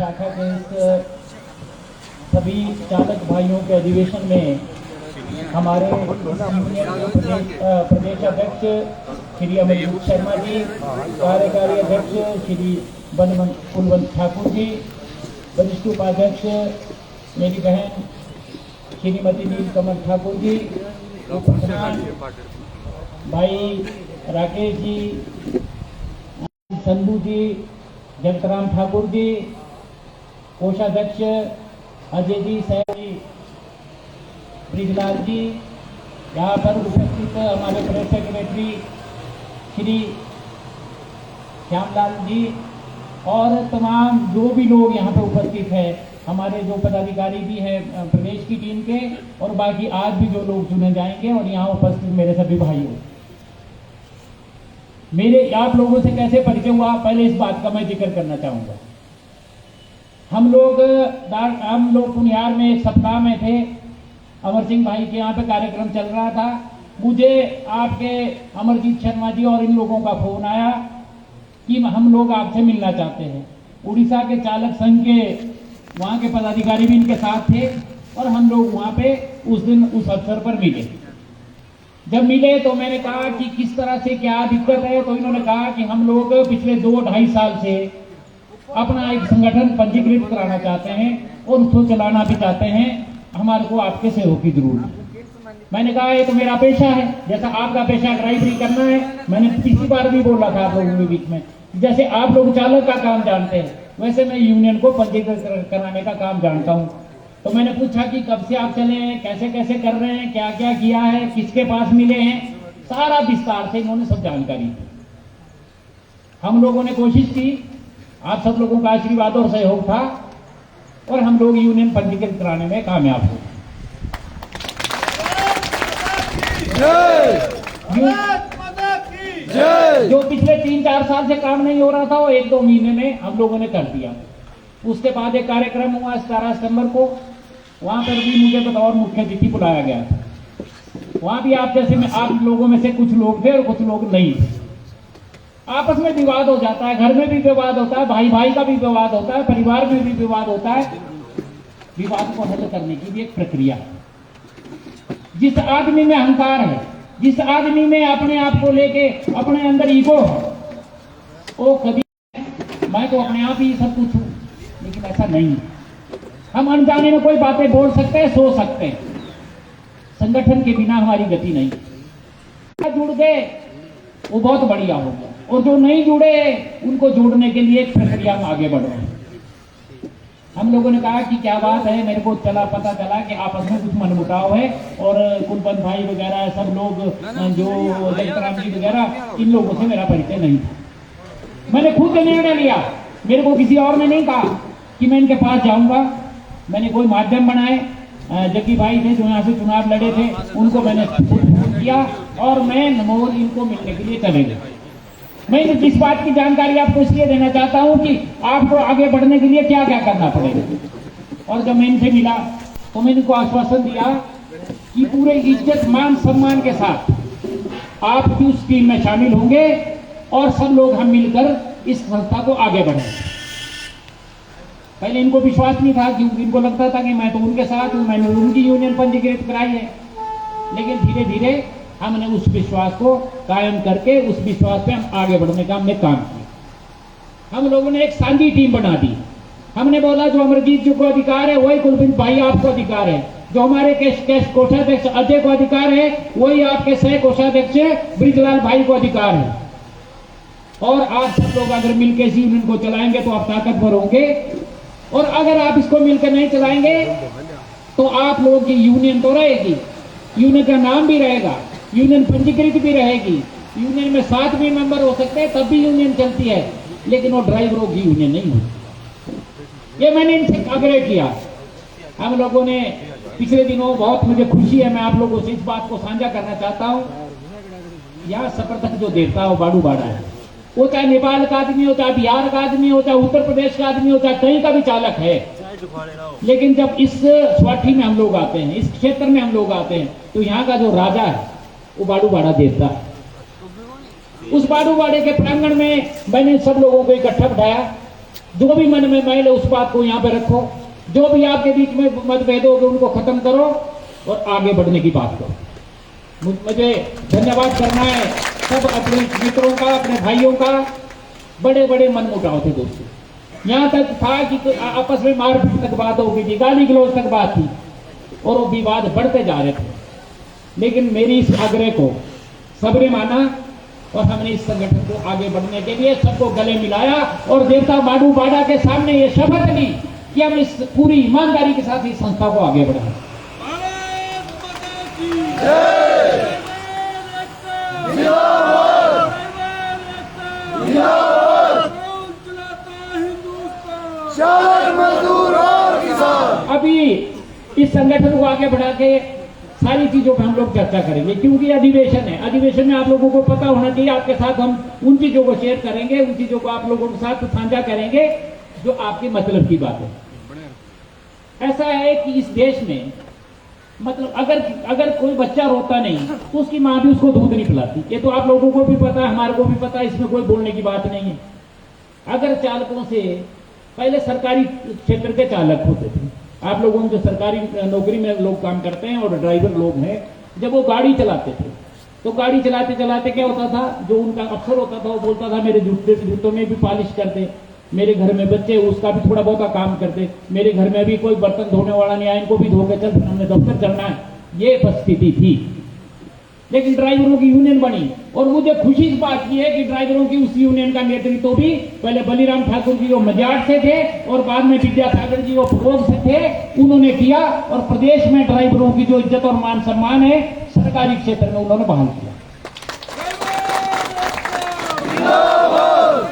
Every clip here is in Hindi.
शाखा के इस सभी चालक भाइयों के अधिवेशन में हमारे प्रदेश अध्यक्ष श्री अमरजीत शर्मा जी, कार्यकारी अध्यक्ष श्री कुलवंत ठाकुर जी, वरिष्ठ उपाध्यक्ष मेरी बहन श्रीमती नीलकमल ठाकुर जी, उपप्रधान भाई राकेश जी, संधू जी, जगतराम ठाकुर जी, कोषाध्यक्ष अजय जी, सैफ जी, ब्रिजलाल जी, यहाँ पर उपस्थित हमारे प्रेस सेक्रेटरी श्री श्यामलाल जी और तमाम जो भी लोग यहाँ पर उपस्थित हैं, हमारे जो पदाधिकारी भी हैं प्रदेश की टीम के, और बाकी आज भी जो लोग चुने जाएंगे, और यहाँ उपस्थित मेरे सभी भाइयों, मेरे आप लोगों से कैसे परिचय हुआ, पहले इस बात का मैं जिक्र करना चाहूँगा। हम लोग पुनियार में एक सप्ताह में थे, अमर सिंह भाई के यहाँ पे कार्यक्रम चल रहा था। मुझे आपके अमरजीत शर्मा जी और इन लोगों का फोन आया कि हम लोग आपसे मिलना चाहते हैं। उड़ीसा के चालक संघ के वहाँ के पदाधिकारी भी इनके साथ थे, और हम लोग वहाँ पे उस दिन उस अवसर पर मिले। जब मिले तो मैंने कहा कि किस तरह से क्या दिक्कत है, तो इन्होंने कहा कि हम लोग पिछले 2-2.5 साल से अपना एक संगठन पंजीकृत कराना चाहते हैं और उसको चलाना भी चाहते हैं, हमारे को आपके सहयोग की जरूरत है। मैंने कहा ये तो मेरा पेशा है, जैसा आपका पेशा ड्राइवरी करना है। मैंने पिछली बार भी बोला था आप लोगों के बीच में, जैसे आप लोग चालक का काम जानते हैं, वैसे मैं यूनियन को पंजीकृत कराने का काम जानता हूँ। तो मैंने पूछा कि कब से आप चले हैं, कैसे कैसे कर रहे हैं, क्या क्या किया है, किसके पास मिले हैं, सारा विस्तार से इन्होंने सब जानकारी दी। हम लोगों ने कोशिश की, आप सब लोगों का आशीर्वाद और सहयोग था, और हम लोग यूनियन पंजीकृत कराने में कामयाब हुए। जो पिछले 3-4 साल से काम नहीं हो रहा था, वो 1-2 महीने में हम लोगों ने कर दिया। उसके बाद एक कार्यक्रम हुआ 17 सितंबर को, वहां पर भी मुझे बतौर मुख्य अतिथि बुलाया गया था। वहां भी आप जैसे में आप लोगों में से कुछ लोग थे और कुछ लोग नहीं थे। आपस में विवाद हो जाता है, घर में भी विवाद होता है, भाई भाई का भी विवाद होता है, परिवार में भी विवाद होता है। विवाद को हल करने की भी एक प्रक्रिया है। जिस आदमी में अहंकार है, जिस आदमी में अपने आप को लेके अपने अंदर ईगो है, वो कभी मैं तो अपने आप ही सब कुछ हूं, लेकिन ऐसा नहीं है। हम अनजाने में कोई बातें बोल सकते हैं, सोच सकते हैं, संगठन के बिना हमारी गति नहीं। जुड़ गए वो बहुत बढ़िया हो गया, और जो नहीं जुड़े उनको जोड़ने के लिए एक प्रक्रिया में आगे बढ़ रहे हैं। हम लोगों ने कहा कि क्या बात है, मेरे को पता चला कि आपस में कुछ मनमुटाव है, और कुलवंत भाई वगैरह सब लोग, जो जगतराम जी वगैरह, इन लोगों से मेरा परिचय नहीं था। मैंने खुद निर्णय लिया, मेरे को किसी और ने नहीं कहा कि मैं इनके पास जाऊंगा। मैंने कोई माध्यम बनाए, जग्गी भाई थे जो यहाँ से चुनाव लड़े थे, उनको मैंने फोन किया, और मैं नमोल इनको मिलने के लिए चले गए। मैं इस बात की जानकारी आपको इसलिए देना चाहता हूं कि आपको आगे बढ़ने के लिए क्या क्या करना पड़ेगा। और जब मैं इनसे मिला तो मैंने इनको आश्वासन दिया कि पूरे इज्जत मान सम्मान के साथ आपकी उस टीम में शामिल होंगे, और सब लोग हम मिलकर इस संस्था को आगे बढ़ाएंगे। पहले इनको विश्वास नहीं था, क्योंकि इनको लगता था कि मैं तो उनके साथ हूं, मैंने उनकी यूनियन पंजीकृत कराई है। लेकिन धीरे धीरे हमने उस विश्वास को कायम करके उस विश्वास पे हम आगे बढ़ने का हमने काम किया। हम लोगों ने एक साझी टीम बना दी। हमने बोला जो अमरजीत जी को अधिकार है वही कुलवंत भाई आपको अधिकार है, जो हमारे कोषाध्यक्ष अजय को अधिकार है वही आपके सह कोषाध्यक्ष ब्रिजलाल भाई को अधिकार है। और आप सब लोग अगर मिलकर इस यूनियन को चलाएंगे तो आप ताकतवर होंगे, और अगर आप इसको मिलकर नहीं चलाएंगे तो आप लोगों की यूनियन तो रहेगी, यूनियन का नाम भी रहेगा, यूनियन पंजीकृत भी रहेगी, यूनियन में 7 भी मेंबर हो सकते हैं, तब भी यूनियन चलती है, लेकिन वो ड्राइवरों की यूनियन नहीं होती। ये मैंने इनसे आग्रह किया। हम लोगों ने पिछले दिनों, बहुत मुझे खुशी है, मैं आप लोगों से इस बात को साझा करना चाहता हूँ, यहाँ सप्रतक जो देवता हो बाडू बाड़ा है, वो चाहे नेपाल का आदमी हो, चाहे बिहार का आदमी हो, चाहे उत्तर प्रदेश का आदमी हो, चाहे कहीं का भी चालक है, लेकिन जब इस स्वाठी में हम लोग आते हैं, इस क्षेत्र में हम लोग आते हैं, तो यहाँ का जो राजा है वो बाडू बाड़ा देवता है। उस बाडू बाड़े के प्रांगण में मैंने सब लोगों को इकट्ठा बिठाया जो भी मन में मैल है उस बात को यहाँ पे रखो, जो भी आपके बीच में मतभेद होंगे उनको खत्म करो और आगे बढ़ने की बात करो। मुझे धन्यवाद करना है सब अपने मित्रों का, अपने भाइयों का। बड़े बड़े मनमुटाव थे दोस्तों, यहाँ तक था कि आपस में मारपीट तक बात हो गई थी, गाली गलौज तक बात थी और वो विवाद बढ़ते जा रहे थे। लेकिन मेरी इस आग्रह को सबने माना और हमने इस संगठन को आगे बढ़ने के लिए सबको गले मिलाया और देवता माडू बाडा के सामने ये शपथ ली कि हम इस पूरी ईमानदारी के साथ इस संस्था को आगे बढ़ाएं। अभी इस संगठन को आगे बढ़ा के सारी चीजों पर हम लोग चर्चा करेंगे, क्योंकि अधिवेशन है। अधिवेशन में आप लोगों को पता होना चाहिए, आपके साथ हम उन चीजों को शेयर करेंगे, उन चीजों को आप लोगों के साथ साझा करेंगे जो आपके मतलब की बात है। ऐसा है कि इस देश में मतलब अगर कोई बच्चा रोता नहीं तो उसकी माँ भी उसको दूध नहीं पिलाती। ये तो आप लोगों को भी पता है, हमारे को भी पता है, इसमें कोई बोलने की बात नहीं है। अगर चालकों से पहले सरकारी क्षेत्र के चालक होते थे, आप लोगों जो सरकारी नौकरी में लोग काम करते हैं और ड्राइवर लोग हैं, जब वो गाड़ी चलाते थे तो गाड़ी चलाते चलाते क्या होता था, जो उनका अफसर होता था वो बोलता था मेरे जूतों में भी पॉलिश कर दे, मेरे घर में बच्चे उसका भी थोड़ा बहुत काम करते, मेरे घर में भी कोई बर्तन धोने वाला नहीं आया, इनको भी धो के चल फिर हमने दफ्तर चलना है। ये परिस्थिति थी। लेकिन ड्राइवरों की यूनियन बनी और मुझे खुशी इस बात की है कि ड्राइवरों की उस यूनियन का नेतृत्व भी पहले बलीराम ठाकुर जी वो मजाट से थे और बाद में विद्यासागर जी वो फरोग से थे, उन्होंने किया और प्रदेश में ड्राइवरों की जो इज्जत और मान सम्मान है सरकारी क्षेत्र में उन्होंने बहाल किया।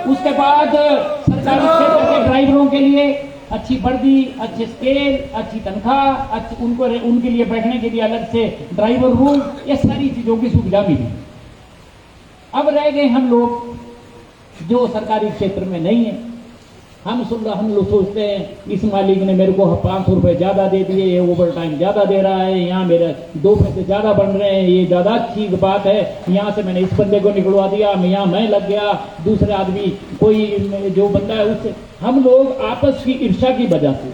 उसके बाद सरकारी क्षेत्र के ड्राइवरों के लिए अच्छी वर्दी, अच्छे स्केल, अच्छी तनख्वाह, उनके लिए बैठने के लिए अलग से ड्राइवर रूम, ये सारी चीजों की सुविधा मिली। अब रह गए हम लोग जो सरकारी क्षेत्र में नहीं है। हम लोग सोचते हैं इस मालिक ने मेरे को 500 रुपए ज्यादा दे दिए, ये ओवर टाइम ज्यादा दे रहा है, यहाँ मेरे 2 पैसे ज्यादा बन रहे हैं, ये ज्यादा अच्छी बात है, यहाँ से मैंने इस बंदे को निकलवा दिया, यहाँ मैं लग गया, दूसरे आदमी कोई जो बंदा है उससे। हम लोग आपस की ईर्ष्या की वजह से,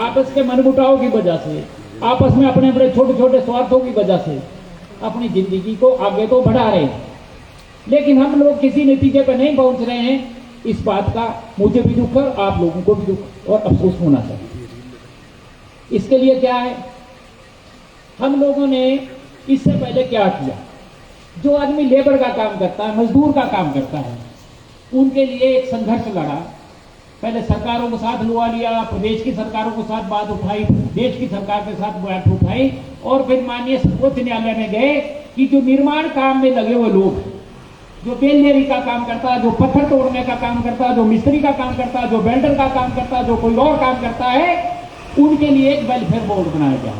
आपस के मनमुटाव की वजह से, आपस में अपने अपने छोटे छोटे स्वार्थों की वजह से अपनी जिंदगी को आगे तो बढ़ा रहे हैं, लेकिन हम लोग किसी नतीजे पर नहीं पहुंच रहे हैं। इस बात का मुझे भी दुख और आप लोगों को भी दुख और अफसोस होना चाहिए। इसके लिए क्या है, हम लोगों ने इससे पहले क्या किया, जो आदमी लेबर का काम करता है, मजदूर का काम करता है, उनके लिए एक संघर्ष लड़ा। पहले सरकारों के साथ लुआ लिया, प्रदेश की सरकारों के साथ बात उठाई, देश की सरकार के साथ बात उठाई और फिर माननीय सर्वोच्च न्यायालय में गए कि जो निर्माण काम में लगे हुए लोग, जो बेलनेरी का काम करता है, जो पत्थर तोड़ने का काम करता है, जो मिस्त्री का काम करता है, जो वेल्डर का काम करता है, जो कोई और काम करता है, उनके लिए एक वेलफेयर बोर्ड बनाया गया।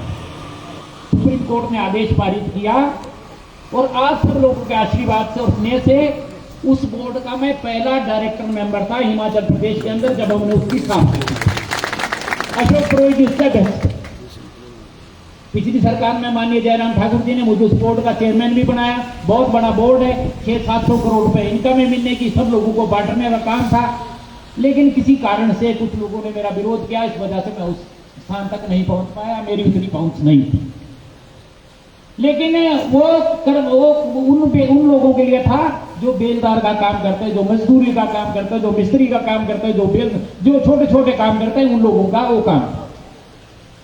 सुप्रीम कोर्ट ने आदेश पारित किया और आज सब लोगों के आशीर्वाद से और स्नेह से उस बोर्ड का मैं पहला डायरेक्टर मेंबर था हिमाचल प्रदेश के अंदर जब हमने उसकी स्थापना की। अशोक पुरोहित इससे बेस्ट। पिछली सरकार में माननीय जयराम ठाकुर जी ने मुझे उस बोर्ड का चेयरमैन भी बनाया। बहुत बड़ा बोर्ड है, 600-700 करोड़ रुपए इनकम मिलने की, सब लोगों को बांटने का काम था। लेकिन किसी कारण से कुछ लोगों ने मेरा विरोध किया, इस वजह से मैं उस स्थान तक नहीं पहुंच पाया, मेरी उतनी पहुंच नहीं थी। लेकिन वो उन लोगों के लिए था जो बेलदार का काम करते हैं, जो मजदूरी का काम करते हैं, जो मिस्त्री का काम करते हैं, जो छोटे छोटे काम करते हैं, उन लोगों का वो काम।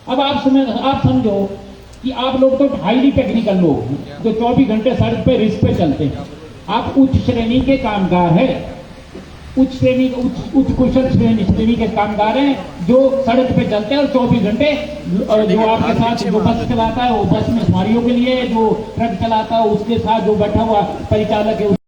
अब आप समझो कि आप लोग तो हाईली टेक्निकल लोग हैं जो 24 घंटे सड़क पे रिस्क पे चलते हैं। आप उच्च श्रेणी के कामगार हैं, उच्च कुशल श्रेणी के कामगार हैं जो सड़क पे चलते हैं और 24 घंटे जो आपके साथ जो बस चलाता है वो बस में सवारियों के लिए, जो ट्रक चलाता है उसके साथ जो बैठा हुआ परिचालक है